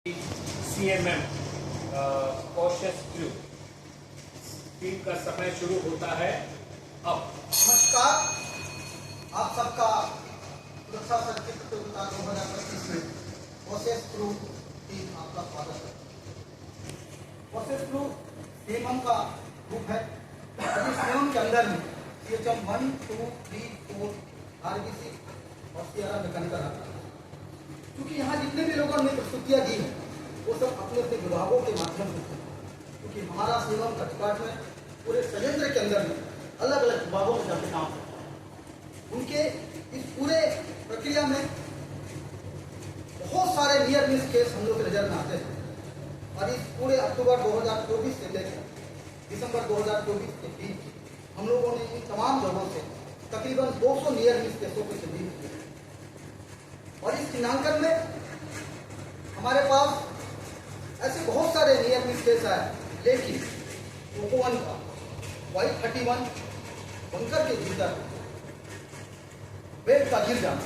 CMM cautious crew team का समय शुरू होता है अब। नमस्कार, आप सबका सुरक्षा सर्किट प्रतियोगिता 2025 में कॉशियस क्रू टीम आपका स्वागत है। कॉशियस क्रू सीएमएम का ग्रुप है। अभी सीएमएम के अंदर में CHM 1, 2, 3, 4 RBC और CRR मैकेनिकल आता है। क्योंकि यहाँ जितने भी लोगों ने प्रस्तुतियाँ दी हैं वो सब अपने अपने विभागों के माध्यम से हैं। क्योंकि हमारा सीएमएम का डिपार्टमेंट पूरे संयंत्र के अंदर में अलग अलग विभागों में जाके काम करता है। उनके इस पूरे प्रक्रिया में बहुत सारे नियर मिस केस हम लोग के नजर में आते हैं और इस पूरे अक्टूबर 2024 से लेकर दिसंबर 2024 के बीच हम लोगों ने इन तमाम जगहों से तकरीबन 200 नियर मिस केसों को डील किया और इस चिन्हांकन में हमारे पास ऐसे बहुत सारे नियर मिस केस आए, लेकिन ओको 1 का Y31 बंकर के भीतर बेड का गिर जाना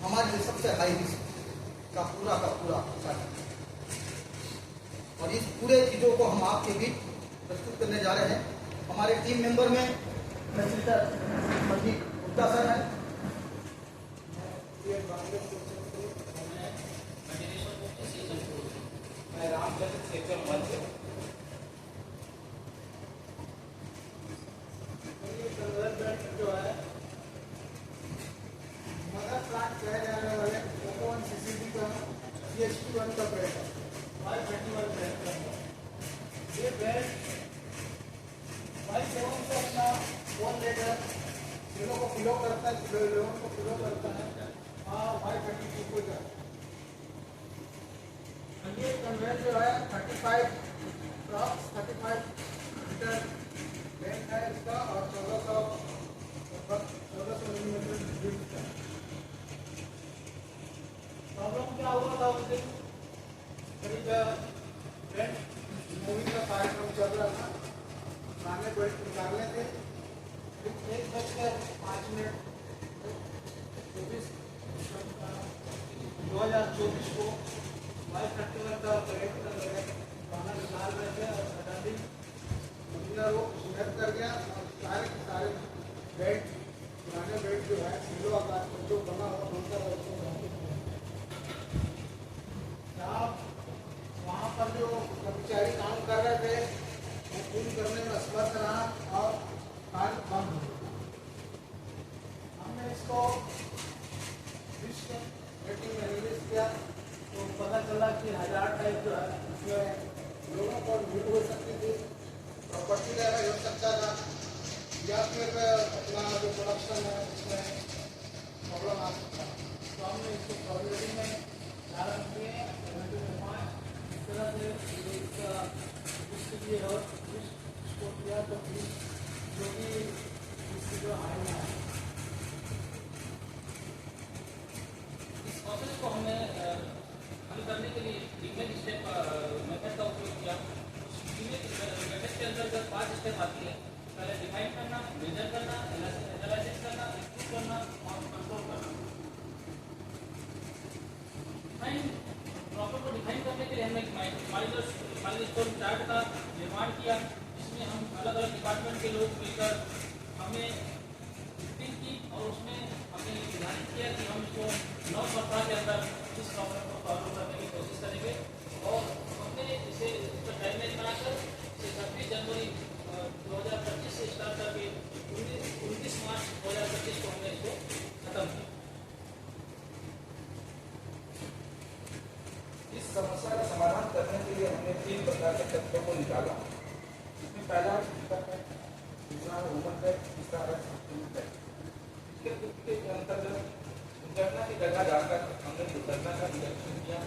हमारे लिए सबसे हाई रिस्क का पूरा हिस्सा है। और इस पूरे चीज़ों को हम आपके बीच प्रस्तुत करने जा रहे हैं। हमारे टीम मेंबर में फैसिलिटर प्रदीप गुप्ता सर है, मैं रामचंद्र सेक्टर 1 से जो है मदर प्लांट कहे जाने वाले ओको 1 CCD का CHP 1 का बेड है, Y31 बेड का ये बेड Y7 से अपना 1 लीटर किलो को किलो करता है, किलो 11 को किलो करता है और Y32 को जाता है। ये कन्वेयर जो है 35 लीटर बेड है इसका और 1400 मिलीमीटर ड्रिप का। प्रॉब्लम क्या हुआ था उस दिन? करीब बेड मूवी का कार्यक्रम चल रहा था, पुराने बेड निकालने थे। 1:05 2024 को Y31 का करेक्ट खाना निकाल रहे थे और सडनली मंदिरा वो स्नैप कर गया और सारे के सारे बेड पुराने बेड जो है किलो आकार का जो बना हुआ बनकर वहाँ पर जो कर्मचारी काम कर रहे थे वो पूर्ण करने में असमर्थ रहा और कार्य बंद हो गया। हमने इसको विश्व रेटिंग में रिलीज किया तो पता चला कि 1000 टाइप जो है उसमें लोगों को भीड़ हो सकती थी, प्रॉपर्टी डैमेज हो सकता था या फिर अपना जो प्रोडक्शन है उसमें प्रॉब्लम आ सकता है। तो हमने इसको प्रॉब्लम में चालन किए 5 इस तरह से इसका इसके लिए और इसको किया तो फिर जो कि इसकी जो हाई में है इस प्रोसेस को हमने हल करने के लिए लीगल स्टेप मेथड का उपयोग किया। मेथड के अंतर्गत 5 स्टेप आती है। पहले डिफाइन करना, मेजर करना, एनालिसिस करना, इंप्रूव करना और कंट्रोल करना। डिफाइन प्रॉपर को डिफाइन करने के लिए हमने माइलस्टोन चार्ट का निर्माण किया, जिसमें हम अलग अलग डिपार्टमेंट के लोग मिलकर हमें मीटिंग की और उसमें हमने निर्धारित किया कि हम इसको 9 सप्ताह के अंदर इस प्रॉब्लम को सॉल्व करने की कोशिश करेंगे और हमने इसे इसका टाइमलाइन बनाकर इसे 26 जनवरी 2025 से स्टार्ट करके 29 मार्च 2025 को हमने इसको खत्म किया। इस समस्या का समाधान करने के लिए हमने 3 प्रकार के तथ्यों को निकाला। इसमें पहला है फिजिकल फैक्ट, दूसरा है ह्यूमन फैक्ट, तीसरा है साइंटिफिक फैक्ट। इसके तुक्के के अंतर्गत दुर्घटना की जगह जाकर हमने दुर्घटना का निरीक्षण किया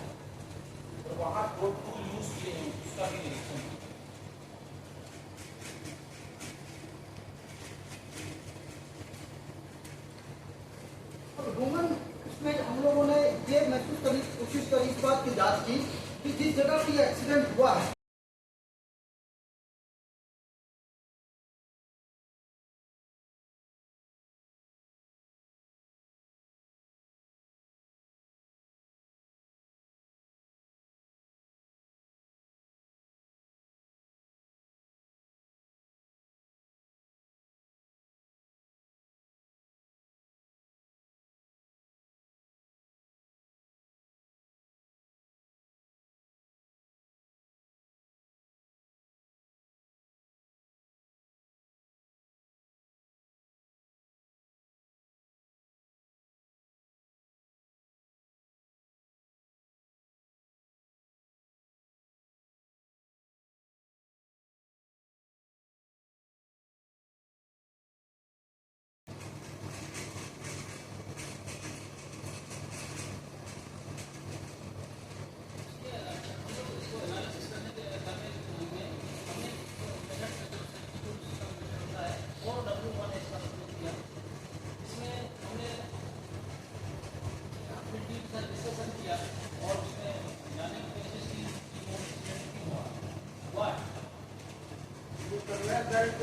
और वहाँ जो टूल यूज किए हैं उसका भी निरीक्षण किया। ह्यूमन उसमें हम लोगों ने ये महसूस करने की कोशिश करी, इस बात की जांच की कि जिस जगह पे एक्सीडेंट हुआ है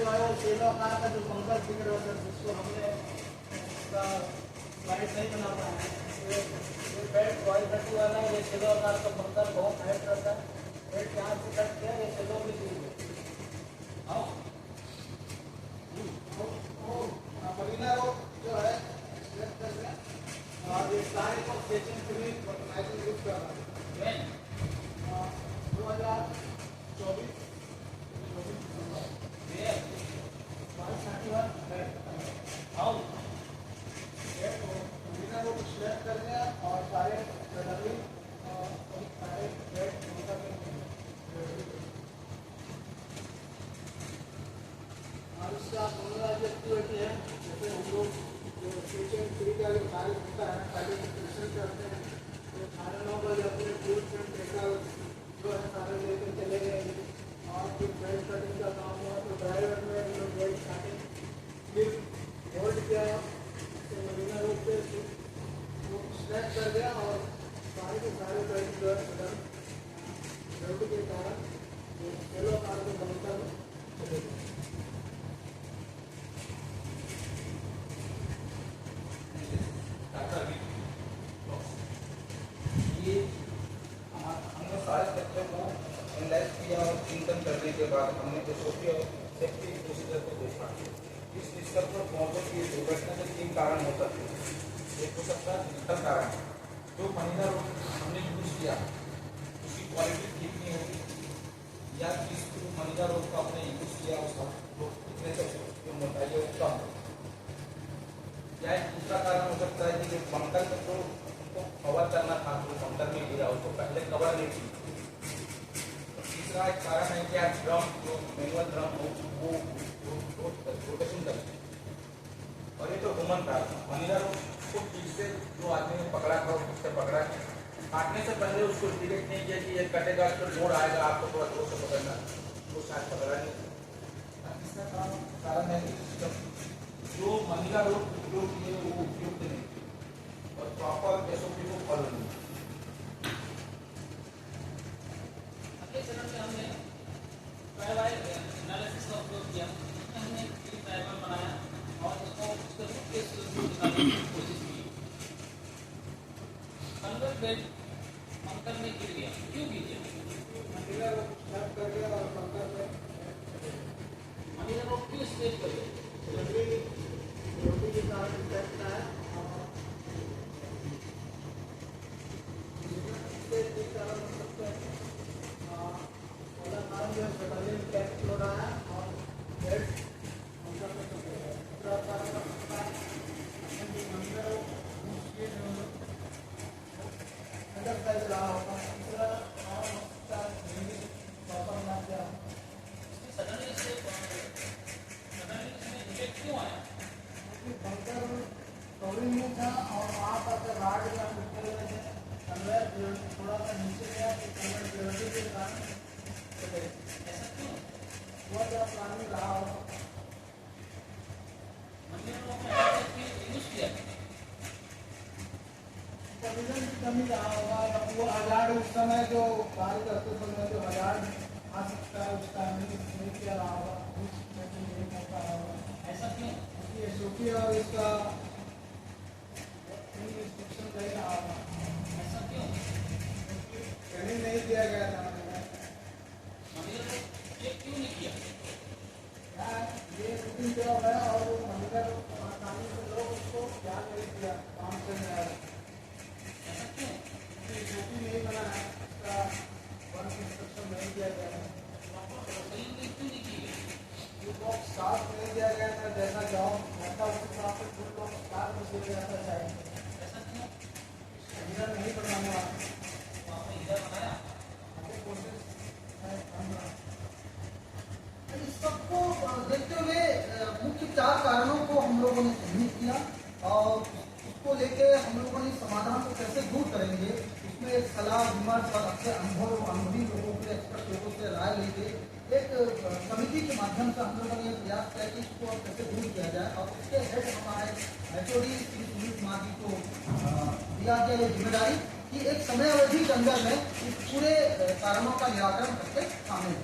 जो है वो सेलो आकार का जो पंखा दिख रहा है जिसको हमने इसका लाइट नहीं बना पाया है। ये बेल्ट रॉयल थर्टी वाला है, ये सेलो आकार का पंखा बहुत हाइट रहता है। बेल्ट यहाँ से कट किया, ये सेलो भी दी गई। मरीना रोड जो है सिलेक्ट कर दिया और ये सारे को स्केचिंग के लिए ऑर्गेनाइजिंग यूज कर रहा है। 2024 मरीना रोड सिलेक्ट कर दिया और सारे ज्वेलरी और सारे रेट और इसका एक्टिविटी है। जैसे हम लोग जो किचन फ्री का जो कार्य होता है पहले प्रिपरेशन करते हैं तो 9:30 बजे अपने टूल्स एंड टेकल जो है सारे लेकर चले गए और फिर बेल्ट कटिंग का काम हुआ तो ड्राइवर में हम लोग बेल्ट काटिंग फिर होल्ड किया तो मरीना रोड पे वो स्नैच कर गया और सारे के सारे बेल्ट जो है बेल्ट के कारण जो सेलो कार में बनकर चले गए। ये हमने सारे तथ्यों को एनालाइज किया और चिंतन करने के बाद हमने एसओपी और सेफ्टी प्रोसीजर को देखा। इस निष्कर्ष पर पहुंचे कि दुर्घटना के 3 कारण हो सकते हैं। एक हो सकता है डिजिटल कारण, जो महीना रोड हमने यूज किया उसकी क्वालिटी ठीक नहीं होगी या जिस महीना रोड को हमने यूज किया उसका इतने से मोटाई है कम। या एक दूसरा कारण हो सकता है कि जो बंकर को जो उनको कवर करना था जो बंकर में गिरा उसको पहले कवर नहीं की। तीसरा एक कारण है कि आप ड्रम जो मैनुअल ड्रम हो वो रोटेशन करते हैं। और ये तो ह्यूमन था मनीला रोड को पीछे से जो आदमी ने पकड़ा था उससे पकड़ा काटने से पहले उसको डिटेक्ट नहीं किया कि ये कटेगा तो लोड आएगा आपको थोड़ा जोर से पकड़ना वो शायद पकड़ा नहीं। तीसरा कारण है कि जो महिला लोग उपयोग किए वो उपयुक्त नहीं और प्रॉपर एसओपी को फॉलो नहीं। अगले चरण में हमने ट्रायल एनालिसिस का उपयोग किया। इसमें हमने एक ट्रायल बनाया और उसको उसके केस निकालने की कोशिश की। कन्वर्ट बेल्ट पंकर में गिर गया, क्यों गिर गया? मनीला रोड स्टार्ट कर गया और पंकर में मनीला रोड क्यों स्टेज कर गया? रोटी के कारण इफेक्ट है और इसके कारण हो सकता है पहला कारण जो है पेट्रोलियम टैक्स हो रहा है और बेल्ट दूसरा कारण हो सकता है अंदर फैल रहा होगा। तीसरा कारण हो सकता है प्रॉपर ना किया सडनली इफेक्ट क्यों आया? बंकर कवरिंग में था और वहाँ पर राड या निकल रहे थे कन्वेयर थोड़ा सा नीचे गया तो कन्वेयर ग्रेविटी के कारण ऐसा क्यों? बहुत ज़्यादा प्लानिंग रहा होगा। यूज किया प्रोविजन की कमी रहा होगा या वो हजार्ड उस समय जो कार्य करते समय जो हजार्ड आ सकता है उसका नहीं किया रहा होगा उस नहीं कर पा रहा होगा। ऐसा क्यों? ये एसओपी और इसका इंस्ट्रक्शन नहीं रहा होगा। ऐसा क्यों? ट्रेनिंग नहीं दिया गया था मनीला चेक क्यों नहीं किया? ये रूटीन जॉब है और वो मनीला आसानी से लोग उसको ध्यान नहीं दिया काम से नहीं आया। ऐसा क्यों? एसओपी नहीं बना है उसका वर्क इंस्ट्रक्शन नहीं दिया गया है। क्यों नहीं की गई? ये बॉक्स साफ नहीं दिया गया था जैसा जॉब रहता उस हिसाब से फुल बॉक्स साफ में दिया जाता चाहिए। ऐसा क्यों? हीरा नहीं बनाने वाला आपने हीरा बनाया? आगे कोशिश है हम इस सबको देखते हुए मुख्य 4 कारणों को हम लोगों ने चिन्हित किया और उसको लेके हम लोगों ने समाधान को कैसे दूर करेंगे उसमें एक सलाह विमर्श और अच्छे अनुभवी लोगों से एक्सपर्ट लोगों से राय लेके एक समिति के माध्यम से हम लोगों ने प्रयास किया कि इसको अब कैसे दूर किया जाए और उसके हेड हमारे एचओडी श्री सुनील कुमार जी को दिया गया ये जिम्मेदारी कि एक समय अवधि के अंदर में इस पूरे कारणों का निराकरण करके सामने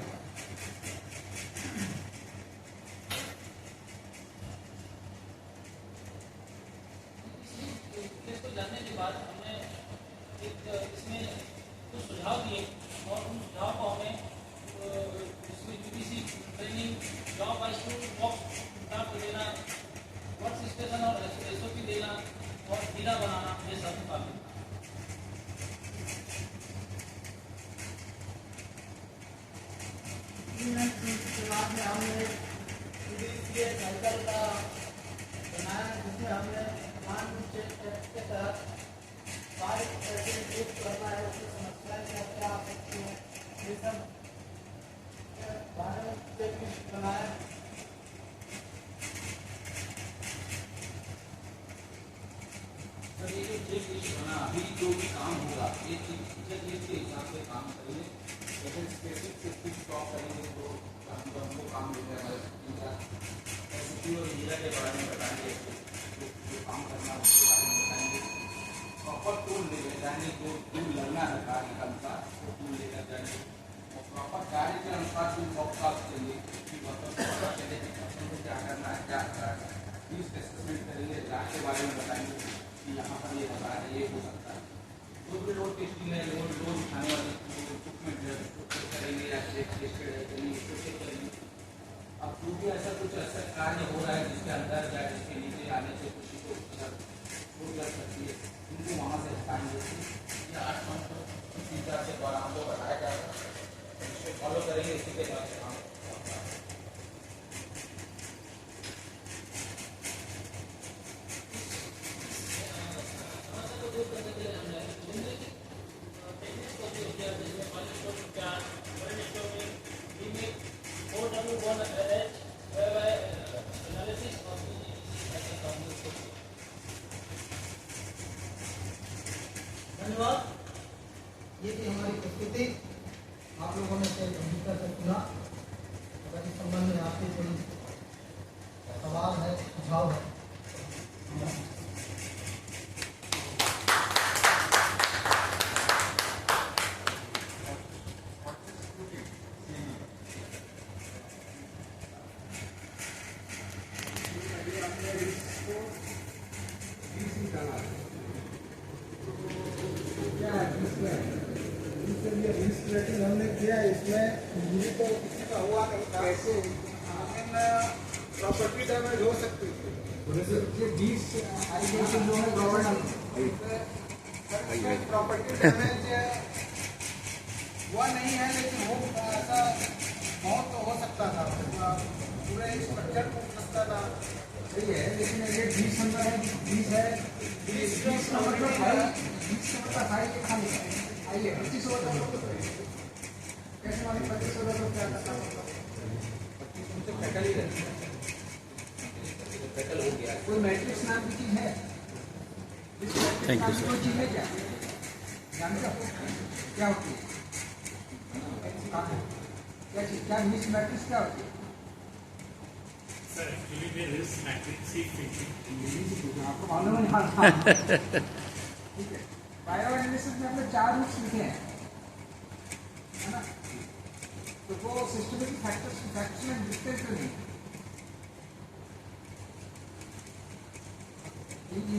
दिए और उन सुझाव को हमें इसमें UPC training job wise two box प्राप्त देना, वर्क स्टेशन और एसओपी देना और जिला बनाना, ये सब काफी उसके बाद में हमने साइकिल का बनाया, जिसमें हमने मान के तहत बाइक कैसे यूज करना है, उसकी समस्याएं क्या क्या आ सकती हैं, ये सब बारे में चेकलिस्ट बनाया। सर ये जो चेकलिस्ट बना, अभी जो भी काम होगा ये चेकलिस्ट के हिसाब से काम करेंगे, लेकिन स्पेसिफिक कुछ स्टॉप करेंगे तो हमको काम मिल जाएगा। एसपी और जिला के बारे में बताएंगे, जो काम करना है उसके बारे में बताएंगे। प्रॉपर टूल लेकर जाएंगे, जो टूल लगना है कार्य के अनुसार वो टूल लेकर जाएंगे और प्रॉपर कार्य के अनुसार जो वर्कशॉप चाहिए कि मतलब चले क्या करना है, क्या करना है, यूज असेसमेंट करेंगे, जाँच के बारे में बताएंगे कि यहाँ पर ये होता है, ये हो सकता है। जो भी रोड टेस्टिंग है, रोड उठाने वाले इक्विपमेंट है उसको करेंगे या चेक टेस्टेड है करेंगे, उसको चेक करेंगे। अब जो भी ऐसा कुछ ऐसा कार्य हो रहा है जिसके अंदर या जिसके नीचे आने से किसी को छूट कर सकती है, उनको वहाँ से हटाएंगे या 8 मंथ फीचर से द्वारा हमको बताया जाएगा, इसको फॉलो करेंगे, इसी के बाद काम होता है। धन्यवाद। ये थी हमारी प्रस्तुति, आप लोगों ने इसे गंभीरता से सुना। अगर इस संबंध में आपके कोई सवाल है, सुझाव है, रेटिंग हमने किया, इसमें इंजरी तो किसी का हुआ नहीं था, कैसे लेकिन प्रॉपर्टी डैमेज हो सकती थी। 20 आइडेंटिटी जो है गवर्नमेंट प्रॉपर्टी डैमेज हुआ नहीं है, लेकिन हो ऐसा बहुत तो हो सकता था, पूरे स्ट्रक्चर को सकता था। सही है, लेकिन ये 20 नंबर है, 20 है, 20 नंबर का फाइल, 20 नंबर का फाइल ये खाली है। आइए 25 कैसे वाली 25 क्या करता है, 25 से पैटल ही रहती है, पैटल हो गया। कोई मैट्रिक्स नाम की चीज है, थैंक यू सर, कोई चीज है क्या जानते हो क्या होती है, क्या चीज, क्या मिस मैट्रिक्स क्या होती है sir? Actually there is matrix ही आपको मालूम है? ठीक है, बायो एनालिसिस में हमने 4 रूट्स लिखे हैं, है ना, तो वो सिस्टमेटिक फैक्टर्स में दिखते तो नहीं,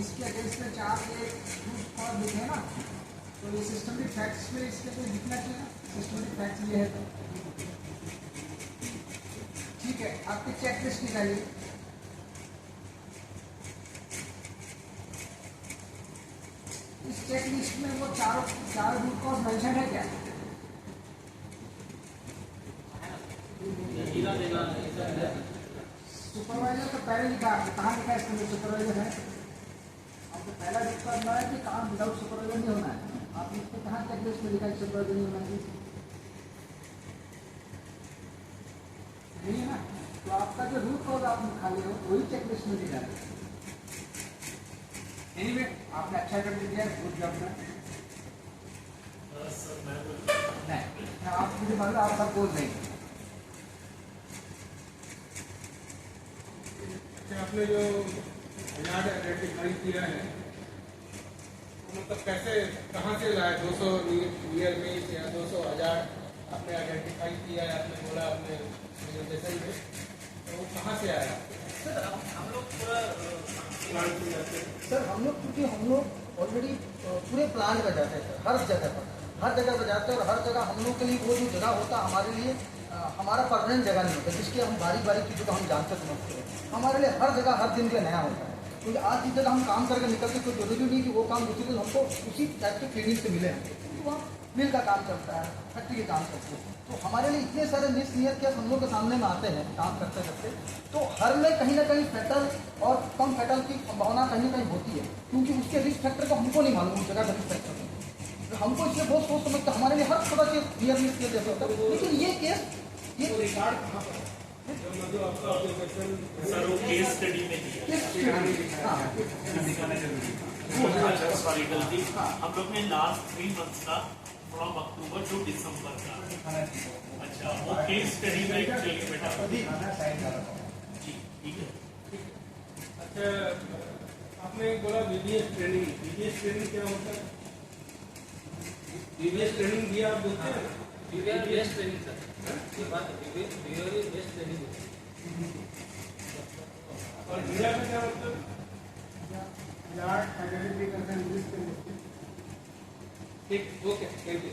इसके अगेंस्ट में 4 रूट और लिखे ना, तो ये सिस्टमेटिक फैक्ट्स में इसके तो दिखना चाहिए, सिस्टमेटिक फैक्ट्स ये है तो ठीक है। आपकी चेकलिस्ट निकालिए, इस चेकलिस्ट में वो चार रूट कॉज मेंशन है क्या? सुपरवाइजर तो पहले लिखा, कहाँ लिखा है इसके अंदर सुपरवाइजर है? आपको पहला रूट कॉज है कि काम विदाउट सुपरवाइजर नहीं होना है, आप इसको कहाँ चेकलिस्ट में लिखा है सुपरवाइजर नहीं होना चाहिए, नहीं है ना, तो आपका जो रूट कॉज आप खाली हो वही चेकलिस्ट में लिखा है। एनीवे आपने अच्छा कर दिया, गुड जॉब सर। नहीं आप मुझे मालूम, आप सब बोल नहीं। आपने जो यार्ड आइडेंटिफाई किया है, तो मतलब कैसे, कहाँ से लाए? 200 नियर में या 200 1000 आपने आइडेंटिफाई किया है, आपने बोला अपने प्रेजेंटेशन में, तो वो कहाँ से आया? सर हम लोग पूरा प्लांट से जाते हैं सर हम लोग, क्योंकि हम लोग ऑलरेडी पूरे प्लांट में जाते हैं सर, हर जगह पर, हर जगह बजाते हैं और हर जगह हम लोग के लिए वो जो जगह होता है हमारे लिए हमारा परमानेंट जगह नहीं होता, जिसके हम बारी बारी चीज़ों को हम जानते समझते हैं। हमारे लिए हर जगह हर दिन के लिए नया होता है, क्योंकि आज जिस जगह हम काम करके निकलते कोई जरूरी नहीं कि वो काम दूसरे दिन हमको उसी टाइप के क्लिनिक से मिले हैं, क्योंकि वहाँ मिल का काम चलता है, फैक्ट्री के काम चलते हैं। तो हमारे लिए इतने सारे नियत केस हम लोग के सामने में आते हैं काम करते करते, तो हर में कहीं ना कहीं फैटल और कम फैटल की संभावना कहीं ना कहीं होती है, क्योंकि उसके रिस्क फैक्टर को हमको नहीं मालूम, उस जगह का रिस्क फैक्टर हमको इसलिए बहुत सोच समझते हमारे लिए हर छोटा केस नियर मिस केस जैसा होता है। लेकिन ये केस ये रिकॉर्ड कहाँ पर है? जो आपका ऑब्जर्वेशन सर वो केस स्टडी में दिया अच्छा सॉरी गलती हम लोग ने लास्ट 3 मंथ्स का फ्रॉम अक्टूबर टू दिसंबर का अच्छा वो केस स्टडी में चलिए बेटा जी ठीक है। अच्छा, आपने बोला वीबीएस ट्रेनिंग क्या होता है? वीबीएस ट्रेनिंग दिया आप बोलते हैं? बिहेवियर बेस्ड ट्रेनिंग सर, ये बात है, बिहेवियर बेस्ड ट्रेनिंग। और दिया का क्या मतलब? ठीक, ओके, थैंक यू।